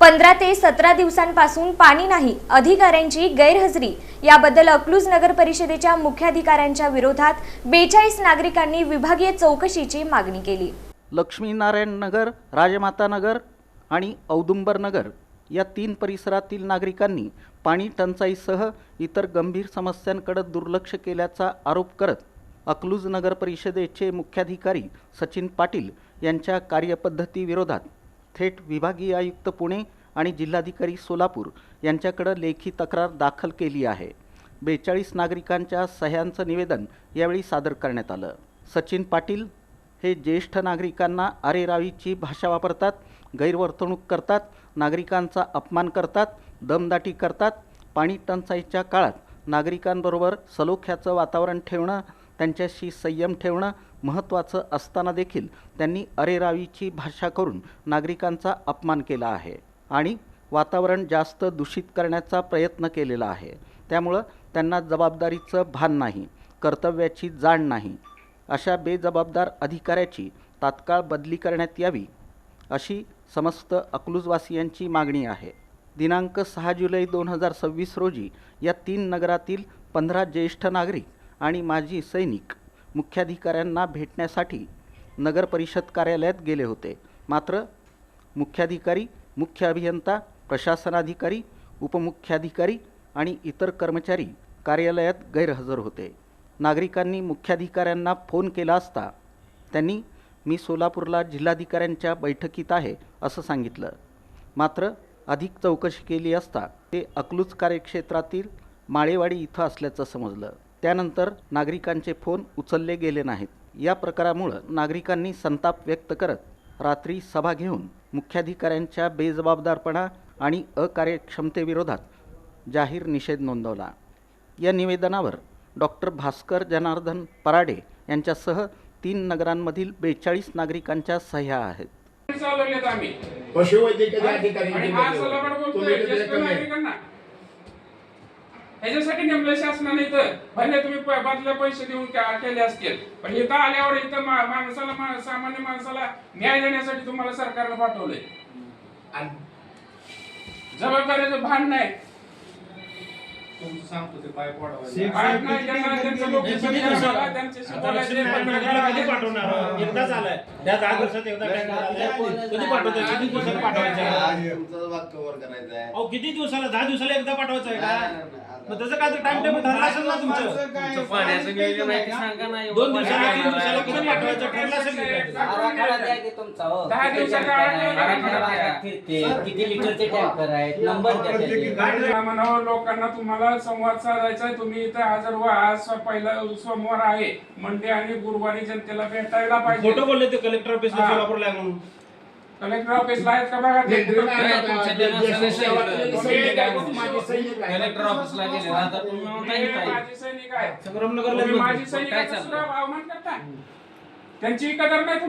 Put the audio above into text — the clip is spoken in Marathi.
15 ते 17 दिवसांपासून पाणी नाही, अधिकाऱ्यांची गैरहजेरी याबद्दल अकलूज नगर परिषदेच्या मुख्याधिकाऱ्यांच्या विरोधात 42 नागरिकांनी विभागीय चौकशीची मागणी केली। लक्ष्मीनारायण नगर, राजमाता नगर आणि औदुंबर नगर या 3 परिसरातील नागरिकांनी पाणी टंचाईसह इतर गंभीर समस्यांकडे दुर्लक्ष केल्याचा आरोप करत अकलूज नगर परिषदेचे मुख्याधिकारी सचिन पाटील यांच्या कार्यपद्धतीविरोधात थेट विभागीय आयुक्त पुणे आणि जिल्हाधिकारी सोलापूर यांच्याकडे लेखी तक्रार दाखल केली आहे। 42 नागरिकांच्या सह्यांचं निवेदन यावेळी सादर करण्यात आलं। सचिन पाटील हे ज्येष्ठ नागरिकांना अरेरावीची भाषा वापरतात, गैरवर्तणूक करतात, नागरिकांचा अपमान करतात, दमदाटी करतात। पाणी टंचाईच्या काळात नागरिकांबरोबर सलोख्याचं वातावरण ठेवणं, त्यांच्याशी संयम ठेवणं महत्त्वाचं असताना देखील त्यांनी अरेरावीची भाषा करून नागरिकांचा अपमान केला आहे आणि वातावरण जास्त दूषित करण्याचा प्रयत्न केलेला आहे। त्यामुळे त्यांना जबाबदारीचं भान नाही, कर्तव्याची जाण नाही। अशा बेजबाबदार अधिकाऱ्याची तात्काळ बदली करण्यात यावी अशी समस्त अकलूजवासियांची मागणी आहे। दिनांक 6 जुलै 2026 रोजी या 3 नगरातील 15 ज्येष्ठ नागरिक आणि माजी सैनिक मुख्याधिकाऱ्यांना भेटण्यासाठी नगर परिषद कार्यालयात गेले होते। मात्र मुख्याधिकारी, मुख्य अभियंता, प्रशासनाधिकारी, उपमुख्याधिकारी आणि इतर कर्मचारी कार्यालयात गैरहजर होते। नागरिकांनी मुख्याधिकाऱ्यांना फोन केला असता त्यांनी मी सोलापूरला जिल्हाधिकाऱ्यांच्या बैठकीत आहे असं सांगितलं। मात्र अधिक चौकशी केली असता ते अकलूज कार्यक्षेत्रातील माळेवाडी इथं असल्याचं समजलं। त्यानंतर नागरिकांचे फोन उचलले गेले नाहीत। या प्रकारामुळे नागरिकांनी संताप व्यक्त करत रात्री सभा घेऊन मुख्याधिकाऱ्यांच्या बेजबाबदारपणा आणि अकार्यक्षमतेविरोधात जाहीर निषेध नोंदवला। या निवेदनावर डॉक्टर भास्कर जनार्दन पराडे यांच्यासह 3 नगरांमधील 42 नागरिकांच्या सह्या आहेत। ह्याच्यासाठी नेमलं शासनाने इथं भले तुम्ही बदले पैसे देऊन केले असतील, पण इथं आल्यावर इथं माणसाला, सामान्य माणसाला न्याय देण्यासाठी तुम्हाला सरकारनं पाठवलंय। जबाबदारीचं भान नाही। सांगतो ते पाय पडावं एकदाच आलाय त्या 10 वर्षात एकदा कधी पाठवताय? किती दिवसाला पाठवायचं? किती दिवसाला? 10 दिवसाला एकदा पाठवायचं आहे का? मग त्याचं काय टाइम टेबल ठरलं असेल ना तुमचं? पाण्याचं नियोजन आहे सांगा ना। 2 दिवसाला 3 दिवसाला कधी पाठवायचं ठरलं असेल आराखडा द्या की तुमचा। 10 दिवसाचा आराखडा किती लिटरचे टँकर आहेत, नंबर द्या। म्हणावं लोकांना तुम्हाला संवाद साधायचा आहे, तुम्ही इथं हजर व्हा। आज पहिला सोमवार आहे, मंडे आणि गुरुवारी जनतेला भेटायला पाहिजे। फोटो बोलले ते कलेक्टर ऑफिसला सोलापूरला आहे म्हणून। कलेक्टर ऑफिसला आहेत का बघा ते? कलेक्टर ऑफिसला गेले आता तुम्ही म्हणताय माझी सैनिक आहे, संग्रामनगरला माझी सैनिकाचा सुद्धा अवमान करताय, त्यांची कदर नाही।